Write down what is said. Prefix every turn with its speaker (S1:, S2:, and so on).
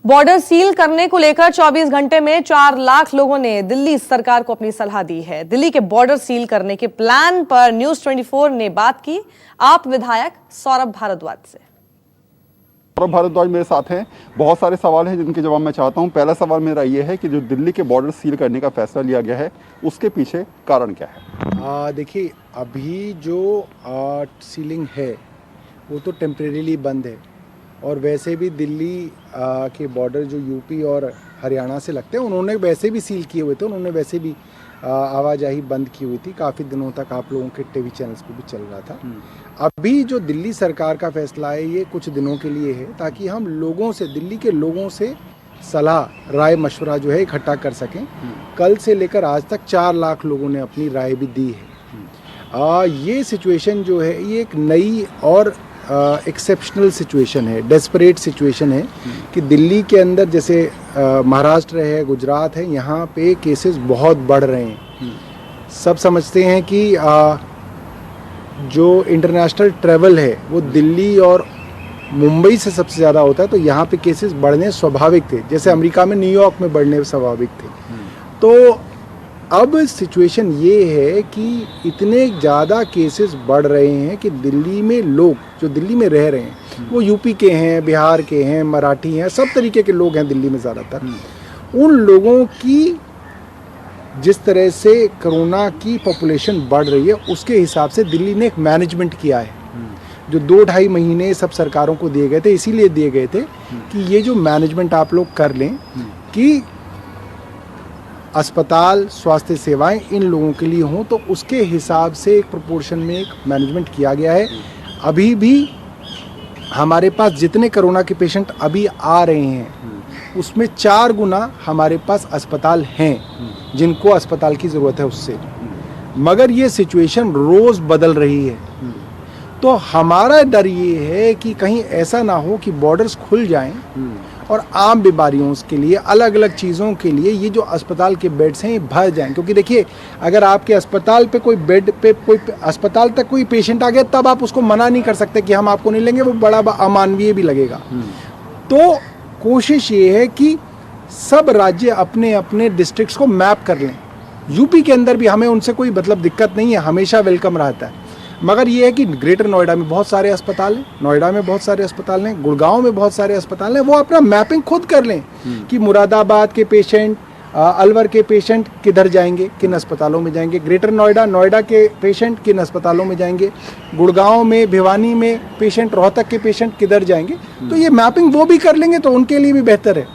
S1: Border seal करने को लेकर 24 घंटे में 4 लाख लोगों ने दिल्ली सरकार को अपनी सलाह दी है। दिल्ली के बॉर्डर सील करने के प्लान पर न्यूज 24 ने बात की आप विधायक सौरभ भारद्वाज से।
S2: सौरभ भारद्वाज मेरे साथ हैं। बहुत सारे सवाल हैं जिनके जवाब मैं चाहता हूं। पहला सवाल मेरा ये है कि जो दिल्ली के बॉर्डर सील करने का फैसला लिया गया है उसके पीछे कारण क्या है?
S3: देखिए, अभी जो सीलिंग है वो तो टेम्परेरीली बंद है और वैसे भी दिल्ली के बॉर्डर जो यूपी और हरियाणा से लगते हैं उन्होंने वैसे भी सील किए हुए थे। उन्होंने वैसे भी आवाजाही बंद की हुई थी। काफ़ी दिनों तक आप लोगों के टीवी चैनल्स पे भी चल रहा था। अभी जो दिल्ली सरकार का फैसला है ये कुछ दिनों के लिए है ताकि हम लोगों से, दिल्ली के लोगों से सलाह राय मशवरा जो है इकट्ठा कर सकें। कल से लेकर आज तक 4 लाख लोगों ने अपनी राय भी दी है। ये सिचुएशन जो है ये एक नई और एक्सेप्शनल सिचुएशन है, डेस्परेट सिचुएशन है कि दिल्ली के अंदर जैसे महाराष्ट्र है, गुजरात है, यहाँ पे केसेस बहुत बढ़ रहे हैं। सब समझते हैं कि जो इंटरनेशनल ट्रैवल है वो दिल्ली और मुंबई से सबसे ज़्यादा होता है, तो यहाँ पे केसेस बढ़ने स्वाभाविक थे, जैसे अमेरिका में न्यूयॉर्क में बढ़ने स्वाभाविक थे। तो अब सिचुएशन ये है कि इतने ज़्यादा केसेस बढ़ रहे हैं कि दिल्ली में लोग जो दिल्ली में रह रहे हैं वो यूपी के हैं, बिहार के हैं, मराठी हैं, सब तरीके के लोग हैं दिल्ली में ज़्यादातर। उन लोगों की जिस तरह से कोरोना की पॉपुलेशन बढ़ रही है उसके हिसाब से दिल्ली ने एक मैनेजमेंट किया है जो 2-2.5 महीने सब सरकारों को दिए गए थे। इसीलिए दिए गए थे कि ये जो मैनेजमेंट आप लोग कर लें कि अस्पताल, स्वास्थ्य सेवाएं इन लोगों के लिए हों, तो उसके हिसाब से एक प्रोपोर्शन में एक मैनेजमेंट किया गया है। अभी भी हमारे पास जितने कोरोना के पेशेंट अभी आ रहे हैं उसमें 4 गुना हमारे पास अस्पताल हैं जिनको अस्पताल की ज़रूरत है उससे। मगर ये सिचुएशन रोज़ बदल रही है, तो हमारा डर ये है कि कहीं ऐसा ना हो कि बॉर्डर्स खुल जाएं और आम बीमारियों के लिए, अलग अलग चीज़ों के लिए ये जो अस्पताल के बेड्स हैं ये भर जाएं। क्योंकि देखिए, अगर आपके अस्पताल पे कोई बेड पे कोई अस्पताल तक कोई पेशेंट आ गया तब आप उसको मना नहीं कर सकते कि हम आपको नहीं लेंगे, वो बड़ा अमानवीय भी लगेगा। तो कोशिश ये है कि सब राज्य अपने अपने डिस्ट्रिक्ट्स को मैप कर लें। यूपी के अंदर भी हमें उनसे कोई मतलब दिक्कत नहीं है, हमेशा वेलकम रहता है। मगर ये है कि ग्रेटर नोएडा में बहुत सारे अस्पताल हैं, नोएडा में बहुत सारे अस्पताल हैं, गुड़गांव में बहुत सारे अस्पताल हैं। वो अपना मैपिंग खुद कर लें कि मुरादाबाद के पेशेंट, अलवर के पेशेंट किधर जाएंगे, किन अस्पतालों में जाएंगे, ग्रेटर नोएडा, नोएडा के पेशेंट किन अस्पतालों में जाएंगे, गुड़गांव में, भिवानी में पेशेंट, रोहतक के पेशेंट किधर जाएंगे। तो ये मैपिंग वो भी कर लेंगे तो उनके लिए भी बेहतर है।